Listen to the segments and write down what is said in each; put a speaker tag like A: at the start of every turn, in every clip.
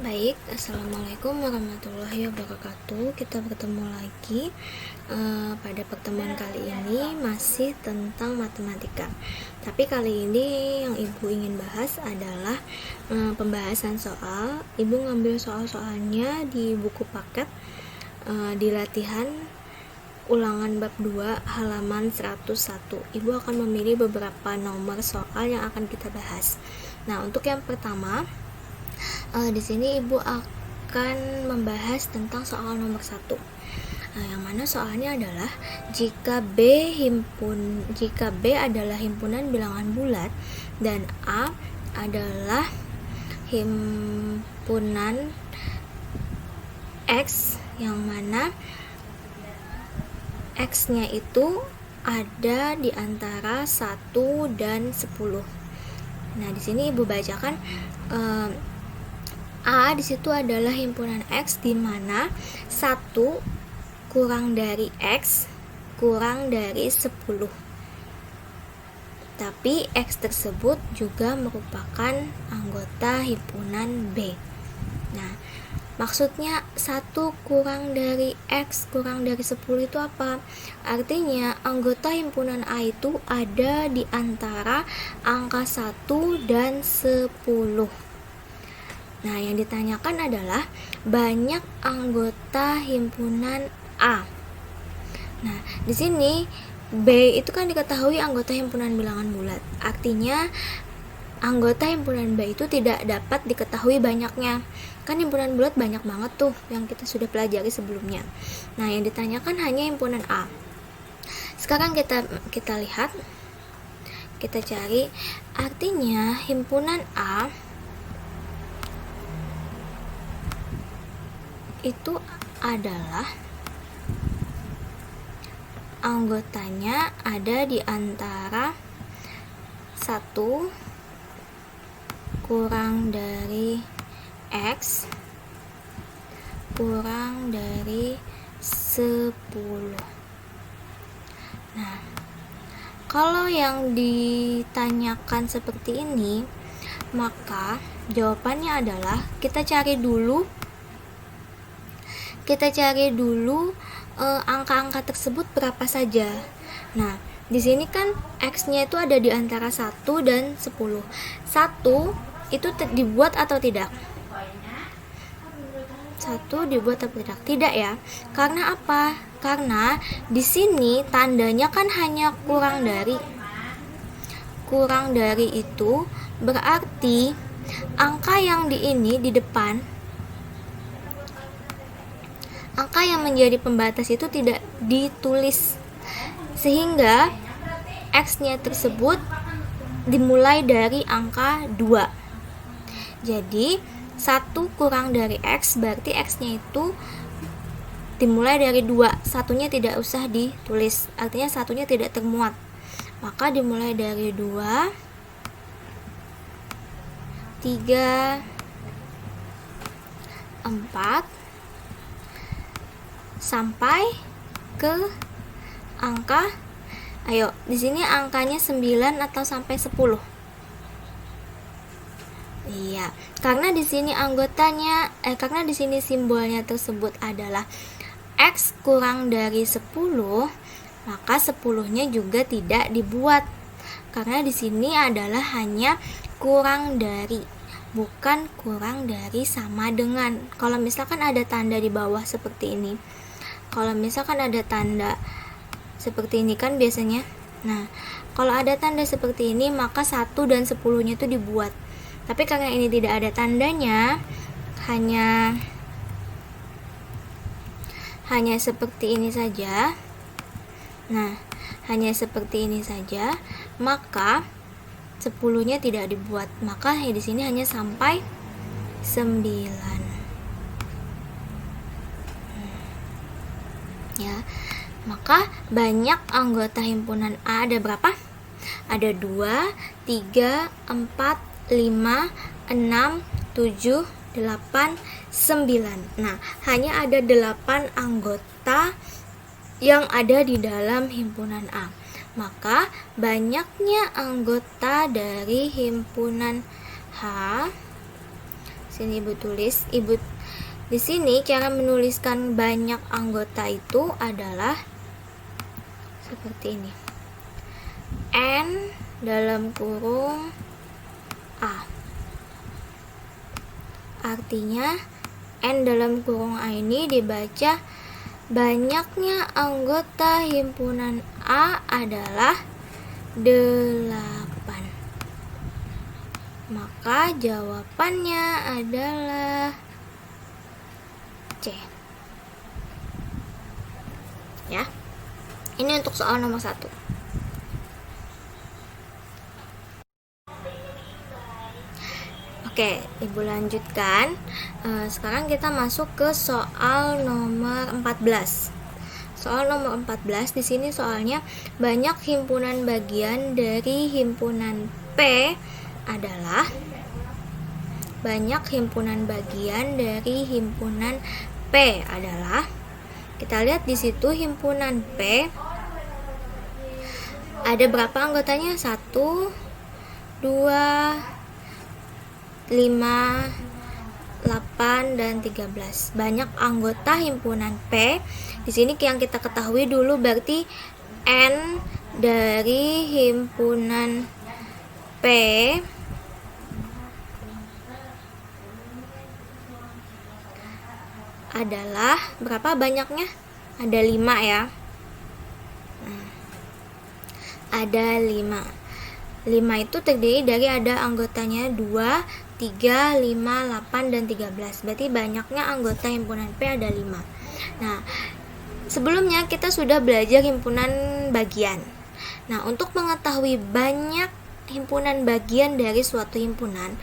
A: Baik, Assalamualaikum warahmatullahi wabarakatuh. Kita bertemu lagi pada pertemuan kali ini masih tentang matematika. Tapi kali ini yang Ibu ingin bahas adalah pembahasan soal. Ibu ngambil soal-soalnya di buku paket di latihan ulangan bab 2 halaman 101. Ibu akan memilih beberapa nomor soal yang akan kita bahas. Nah, untuk yang pertama, di sini Ibu akan membahas tentang soal nomor 1. Yang mana soalnya adalah jika B adalah himpunan bilangan bulat dan A adalah himpunan X, yang mana X-nya itu ada di antara 1 dan 10. Nah, di sini Ibu bacakan A di situ adalah himpunan X di mana 1 kurang dari X kurang dari 10. Tapi X tersebut juga merupakan anggota himpunan B. Nah, maksudnya 1 kurang dari X kurang dari 10 itu apa? Artinya anggota himpunan A itu ada di antara angka 1 dan 10. Nah, yang ditanyakan adalah banyak anggota himpunan A. Nah, di sini B itu kan diketahui anggota himpunan bilangan bulat. Artinya anggota himpunan B itu tidak dapat diketahui banyaknya. Kan himpunan bulat banyak banget tuh yang kita sudah pelajari sebelumnya. Nah, yang ditanyakan hanya himpunan A. Sekarang kita lihat, kita cari, artinya himpunan A itu adalah anggotanya ada di antara 1 kurang dari X kurang dari 10. Nah, kalau yang ditanyakan seperti ini, maka jawabannya adalah kita cari dulu angka-angka tersebut berapa saja. Nah, di sini kan X-nya itu ada di antara 1 dan 10. 1 itu dibuat atau tidak? 1 dibuat atau tidak? Tidak ya. Karena apa? Karena di sini tandanya kan hanya kurang dari. Kurang dari itu berarti angka yang di depan, angka yang menjadi pembatas itu tidak ditulis, sehingga X-nya tersebut dimulai dari angka 2. Jadi 1 kurang dari X berarti X-nya itu dimulai dari 2. Satunya tidak usah ditulis, artinya satunya tidak termuat. Maka dimulai dari 2, 3, 4 sampai ke angka, ayo di sini angkanya 9 atau sampai 10. Iya, karena di sini karena di sini simbolnya tersebut adalah X kurang dari 10, maka 10-nya juga tidak dibuat. Karena di sini adalah hanya kurang dari, bukan kurang dari sama dengan. Kalau misalkan ada tanda di bawah seperti ini, kalau misalkan ada tanda seperti ini kan biasanya. Nah, kalau ada tanda seperti ini maka 1 dan 10-nya itu dibuat. Tapi karena ini tidak ada tandanya, hanya seperti ini saja. Nah, hanya seperti ini saja, maka 10-nya tidak dibuat. Maka di sini hanya sampai 9. Ya, maka banyak anggota himpunan A ada berapa? Ada 2, 3, 4, 5, 6, 7, 8, 9. Nah, hanya ada 8 anggota yang ada di dalam himpunan A. Maka banyaknya anggota dari himpunan H Sini Ibu tulis. Di sini cara menuliskan banyak anggota itu adalah seperti ini. N dalam kurung A. Artinya N dalam kurung A ini dibaca banyaknya anggota himpunan A adalah 8. Maka jawabannya adalah C. Ya. Ini untuk soal nomor 1. Oke, Ibu lanjutkan. Sekarang kita masuk ke soal nomor 14. Soal nomor 14 di sini soalnya banyak himpunan bagian dari himpunan P adalah kita lihat di situ himpunan P ada berapa anggotanya? 1 2 5 8 dan 13. Banyak anggota himpunan P. Di sini yang kita ketahui dulu berarti N dari himpunan P adalah berapa banyaknya? Ada 5 ya. Ada 5. 5 itu terdiri dari ada anggotanya 2, 3, 5, 8, dan 13. Berarti banyaknya anggota himpunan P ada 5. Nah, sebelumnya kita sudah belajar himpunan bagian. Nah, untuk mengetahui banyak himpunan bagian dari suatu himpunan,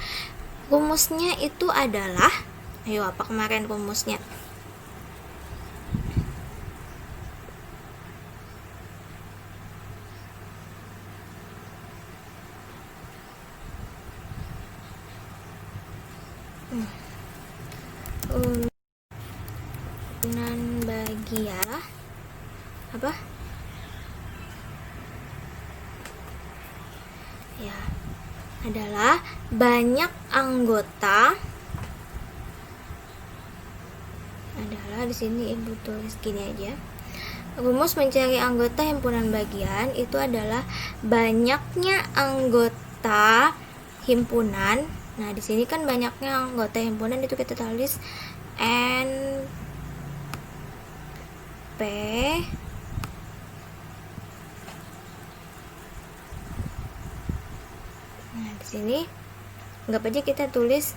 A: rumusnya itu adalah, ayo apa kemarin rumusnya? Himpunan bagian apa? Ya, adalah banyak anggota. Adalah di sini Ibu tulis gini aja. Rumus mencari anggota himpunan bagian itu adalah banyaknya anggota himpunan. Nah, di sini kan banyaknya anggota himpunan itu kita tulis N P Nah, di sini anggap aja kita tulis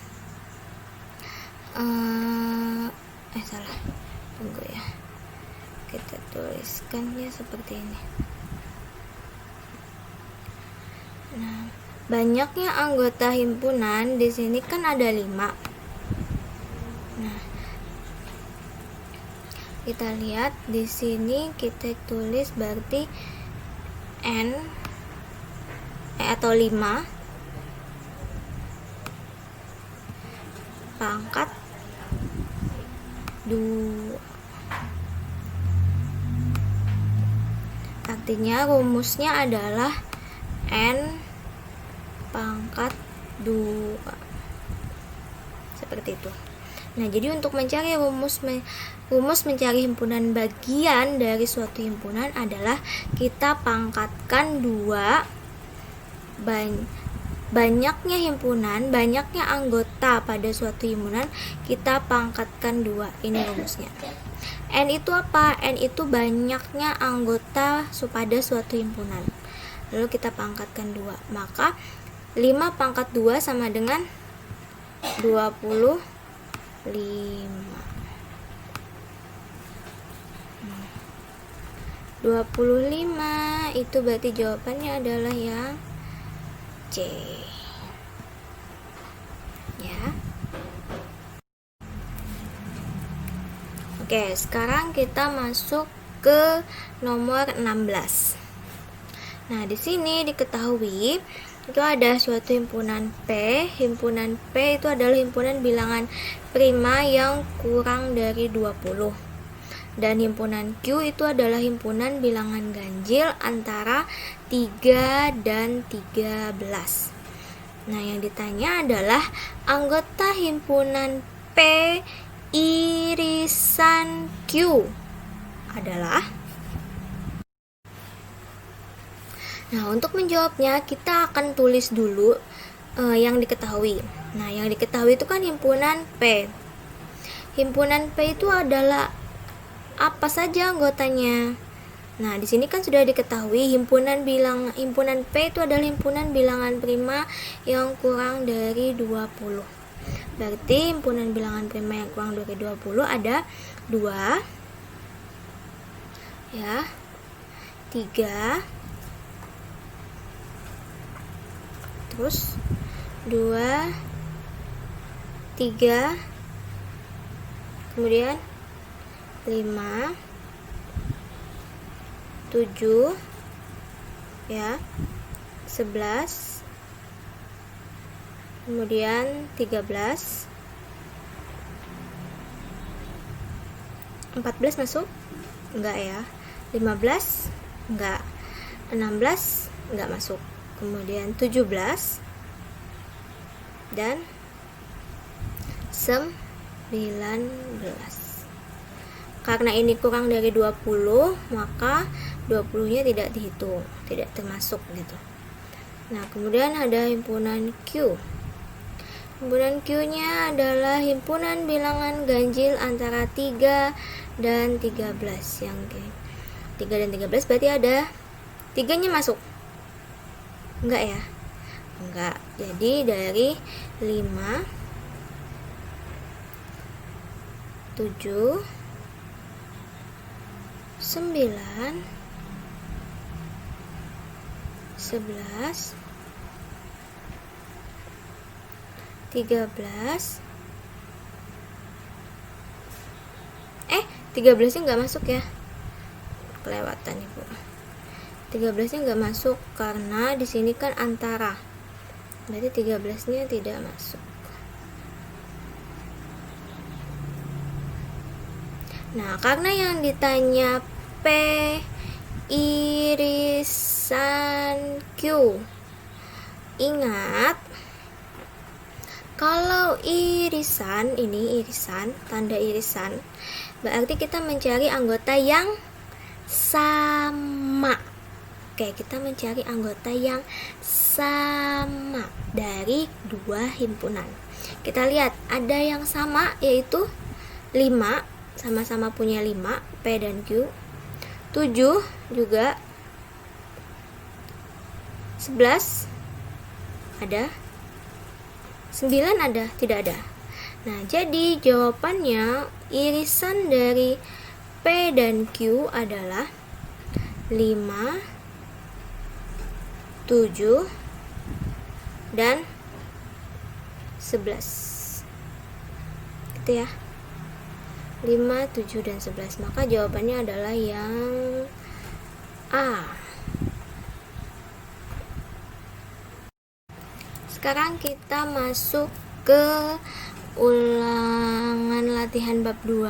A: salah. Tunggu ya. Kita tuliskannya seperti ini. Nah, banyaknya anggota himpunan di sini kan ada 5. Nah, kita lihat di sini kita tulis berarti N atau 5 pangkat 2. Artinya rumusnya adalah N pangkat 2. Seperti itu. Nah, jadi untuk mencari rumus mencari himpunan bagian dari suatu himpunan adalah kita pangkatkan 2 banyaknya himpunan, banyaknya anggota pada suatu himpunan, kita pangkatkan 2. Ini rumusnya. N itu apa? N itu banyaknya anggota pada suatu himpunan. Lalu kita pangkatkan 2. Maka 5 pangkat 2 sama dengan 25. 25 itu berarti jawabannya adalah yang C. Ya. Oke, sekarang kita masuk ke nomor 16. Nah, di sini diketahui itu ada suatu himpunan P. Himpunan P itu adalah himpunan bilangan prima yang kurang dari 20. Dan himpunan Q itu adalah himpunan bilangan ganjil antara 3 dan 13. Nah, yang ditanya adalah anggota himpunan P irisan Q adalah. Nah, untuk menjawabnya kita akan tulis dulu yang diketahui. Nah, yang diketahui itu kan himpunan P. Himpunan P itu adalah apa saja anggotanya? Nah, di sini kan sudah diketahui himpunan P itu adalah himpunan bilangan prima yang kurang dari 20. Berarti himpunan bilangan prima yang kurang dari 20 ada 2 ya, 3, terus 2, 3, kemudian 5, 7 ya, 11, kemudian 13, 14 masuk? Enggak ya. 15 enggak. 16 enggak masuk. Kemudian 17 dan 19. Karena ini kurang dari 20, maka 20-nya tidak dihitung, tidak termasuk gitu. Nah, kemudian ada himpunan Q. Himpunan Q-nya adalah himpunan bilangan ganjil antara 3 dan 13. Yang 3 dan 13 berarti ada 3-nya masuk. Enggak ya? Enggak. Jadi dari 5, 7, 9, 11, 13. 13-nya nggak masuk ya, kelewatan ibu. 13-nya nggak masuk karena di sini kan antara, berarti 13-nya tidak masuk. Nah, karena yang ditanya P irisan Q, ingat kalau irisan, ini irisan, tanda irisan, berarti kita mencari anggota yang sama. Oke, kita mencari anggota yang sama dari dua himpunan. Kita lihat ada yang sama, yaitu 5, sama-sama punya 5, P dan Q. 7 juga. 11 ada. 9 ada, tidak ada. Nah, jadi jawabannya irisan dari P dan Q adalah 5, 7, dan 11. Gitu ya. 5, 7, dan 11. Maka jawabannya adalah yang A. Sekarang kita masuk ke ulangan latihan bab 2.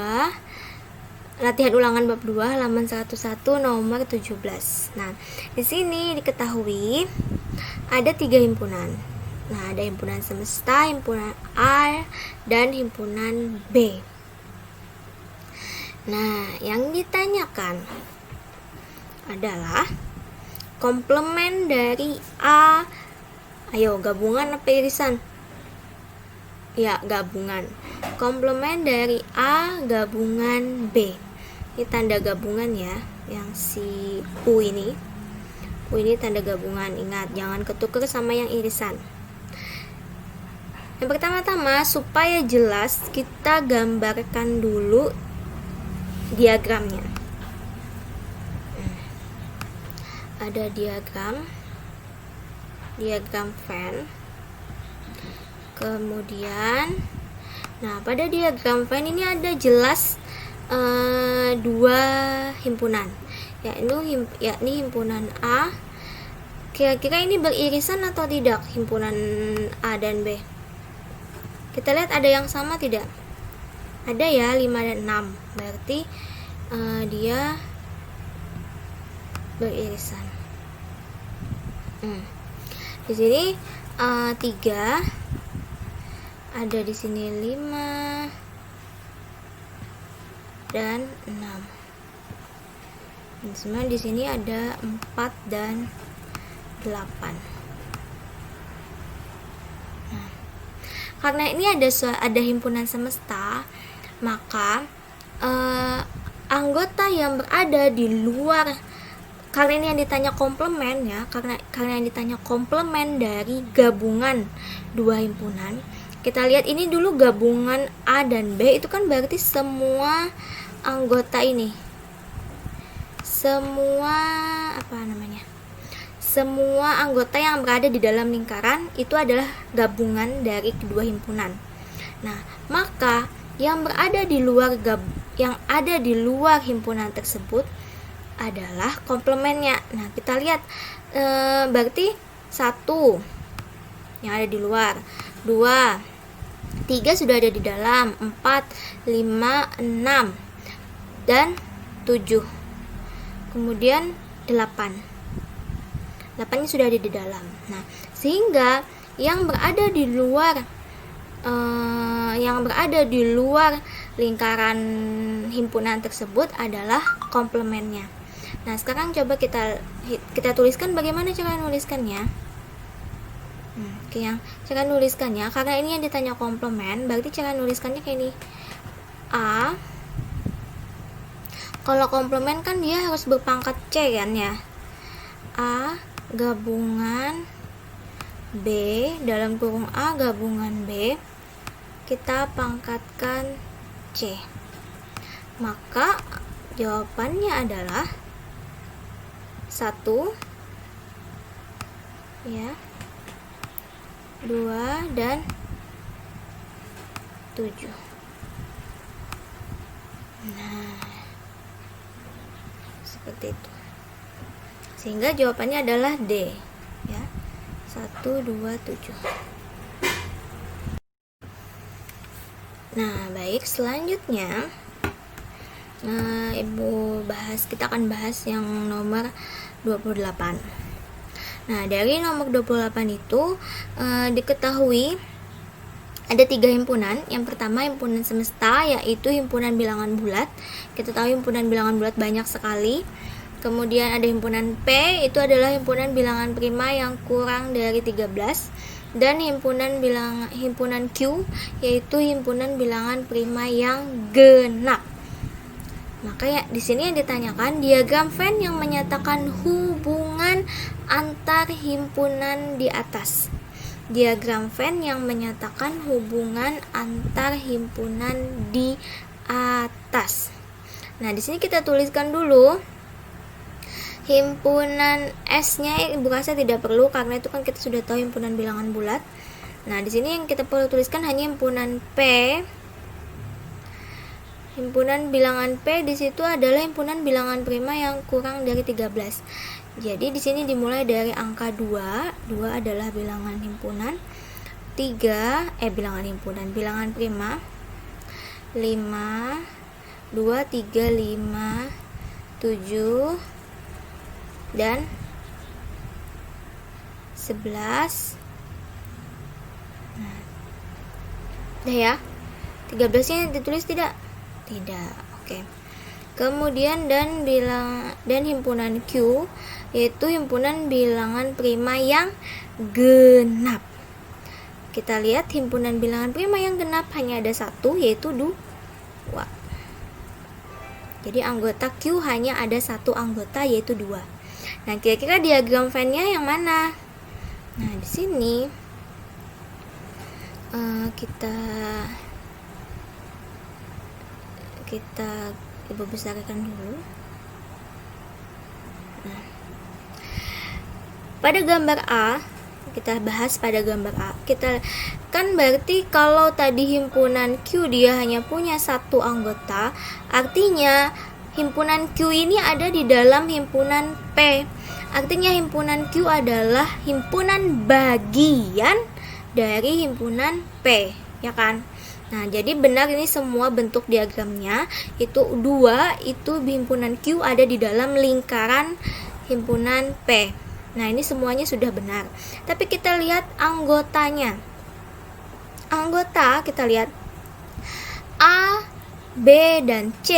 A: Latihan ulangan bab 2 halaman 101 nomor 17. Nah, di sini diketahui ada 3 himpunan. Nah, ada himpunan semesta, himpunan A, dan himpunan B. Nah, yang ditanyakan adalah komplement dari A. Ayo, gabungan apa irisan? Ya, gabungan. Komplement dari A gabungan B. Ini tanda gabungan ya, yang si U ini. U ini tanda gabungan. Ingat, jangan ketuker sama yang irisan. Yang pertama-tama, supaya jelas, kita gambarkan dulu diagramnya. Ada diagram Venn. Kemudian, nah pada diagram Venn ini ada jelas 2 himpunan, yakni himpunan A. Kira-kira ini beririsan atau tidak himpunan A dan B? Kita lihat ada yang sama tidak? Ada ya, 5 dan 6. Berarti dia beririsan. Di sini 3, ada di sini 5 dan 6. Sebenarnya di sini ada 4 dan 8. Nah, karena ini ada himpunan semesta, maka anggota yang berada di luar, karena ini yang ditanya komplement ya, karena yang ditanya komplement dari gabungan dua himpunan. Kita lihat ini dulu gabungan A dan B, itu kan berarti semua anggota ini, semua anggota yang berada di dalam lingkaran itu adalah gabungan dari kedua himpunan. Nah, maka yang ada di luar himpunan tersebut adalah komplemennya. Nah, kita lihat berarti 1 yang ada di luar, 2, 3 sudah ada di dalam, 4, 5, 6 dan 7. Kemudian 8 nya sudah ada di dalam. Nah, sehingga yang berada di luar lingkaran himpunan tersebut adalah komplemennya. Nah, sekarang coba kita tuliskan bagaimana cara menuliskannya. Cara nuliskannya, karena ini yang ditanya komplement, berarti cara nuliskannya kayak ini. A, kalau komplement kan dia harus berpangkat C kan ya. A gabungan B, dalam kurung A gabungan B, kita pangkatkan C. Maka jawabannya adalah 1 ya, 2 dan 7. Nah, seperti itu. Sehingga jawabannya adalah D ya, 1, 2, 7. Nah, baik, selanjutnya kita akan bahas yang nomor 28. Nah, dari nomor 28 itu diketahui ada 3 himpunan. Yang pertama himpunan semesta, yaitu himpunan bilangan bulat. Kita tahu himpunan bilangan bulat banyak sekali. Kemudian ada himpunan P, itu adalah himpunan bilangan prima yang kurang dari 13. Dan himpunan Q, yaitu himpunan bilangan prima yang genap. Maka ya di sini yang ditanyakan diagram Venn yang menyatakan hubungan antar himpunan di atas. Diagram Venn yang menyatakan hubungan antar himpunan di atas. Nah, di sini kita tuliskan dulu himpunan S-nya, Ibu rasa tidak perlu karena itu kan kita sudah tahu himpunan bilangan bulat. Nah, di sini yang kita perlu tuliskan hanya himpunan P. Himpunan bilangan P di situ adalah himpunan bilangan prima yang kurang dari 13. Jadi di sini dimulai dari angka 2. 2 adalah bilangan himpunan. Bilangan prima. 5 2 3 5 7 dan 11. Nah, udah ya. 13-nya ditulis tidak? Tidak. Oke. Kemudian dan himpunan Q, yaitu himpunan bilangan prima yang genap. Kita lihat himpunan bilangan prima yang genap hanya ada 1, yaitu 2. Jadi anggota Q hanya ada 1 anggota, yaitu 2. Nah, kira-kira diagram Venn-nya yang mana? Nah, di sini kita Ibu besarkan dulu. Nah, pada gambar A, kita bahas pada gambar A. Kita kan berarti kalau tadi himpunan Q dia hanya punya 1 anggota, artinya himpunan Q ini ada di dalam himpunan P. Artinya himpunan Q adalah himpunan bagian dari himpunan P, ya kan? Nah, jadi benar ini semua bentuk diagramnya itu 2 itu himpunan Q ada di dalam lingkaran himpunan P. Nah, ini semuanya sudah benar. Tapi kita lihat anggotanya. Anggota kita lihat A, B, dan C.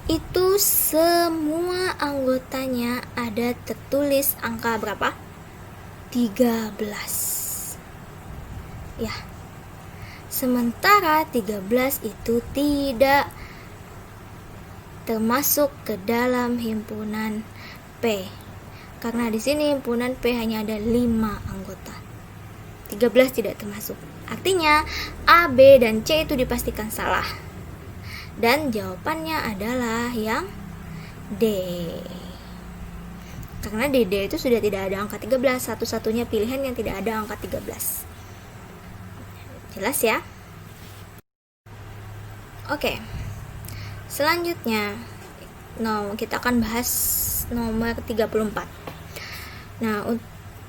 A: Itu semua anggotanya ada tertulis angka berapa? 13. Ya. Sementara 13 itu tidak termasuk ke dalam himpunan P. Karena di sini himpunan P hanya ada 5 anggota. 13 tidak termasuk. Artinya A, B, dan C itu dipastikan salah. Dan jawabannya adalah yang D. Karena di D itu sudah tidak ada angka 13, satu-satunya pilihan yang tidak ada angka 13. Jelas ya? Oke. Selanjutnya kita akan bahas nomor 34. Nah,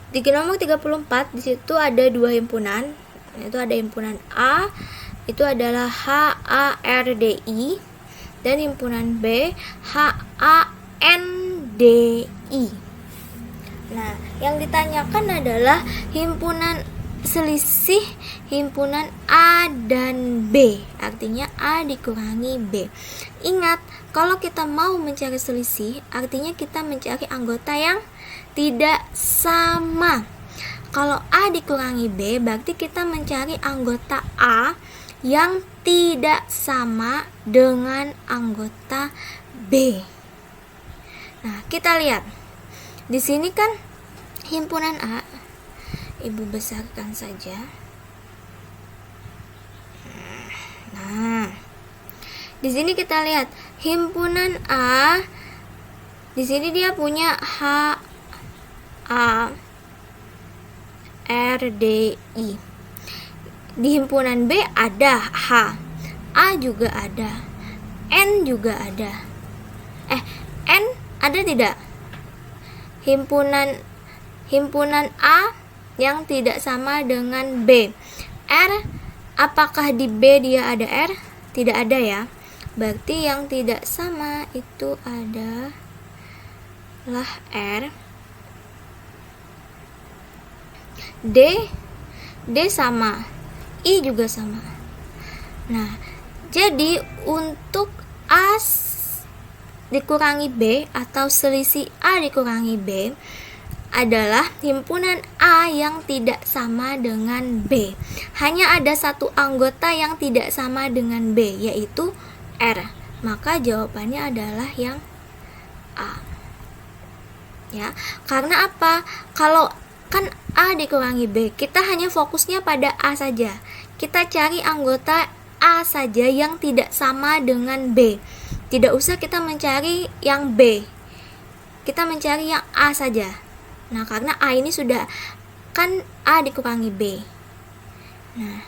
A: di nomor 34 di situ ada 2 himpunan. Itu ada himpunan A, itu adalah HARDI, dan himpunan B HANDI. Nah, yang ditanyakan adalah selisih himpunan A dan B, artinya A dikurangi B. Ingat, kalau kita mau mencari selisih, artinya kita mencari anggota yang tidak sama. Kalau A dikurangi B, berarti kita mencari anggota A yang tidak sama dengan anggota B. Nah, kita lihat. Di sini kan himpunan A, Ibu besarkan saja. Nah, di sini kita lihat himpunan A. Di sini dia punya HARDI. Di himpunan B ada H, A juga ada, N juga ada. N ada tidak? Himpunan A yang tidak sama dengan B. R, apakah di B dia ada R? Tidak ada ya. Berarti yang tidak sama itu adalah R. D sama, I juga sama. Nah, jadi untuk A dikurangi B atau selisih A dikurangi B adalah himpunan A yang tidak sama dengan B. Hanya ada satu anggota yang tidak sama dengan B, yaitu R. Maka jawabannya adalah yang A. Ya, karena apa? Kalau kan A dikurangi B, kita hanya fokusnya pada A saja. Kita cari anggota A saja yang tidak sama dengan B. Tidak usah kita mencari yang B. Kita mencari yang A saja. Nah, karena A ini sudah kan A dikurangi B. Nah,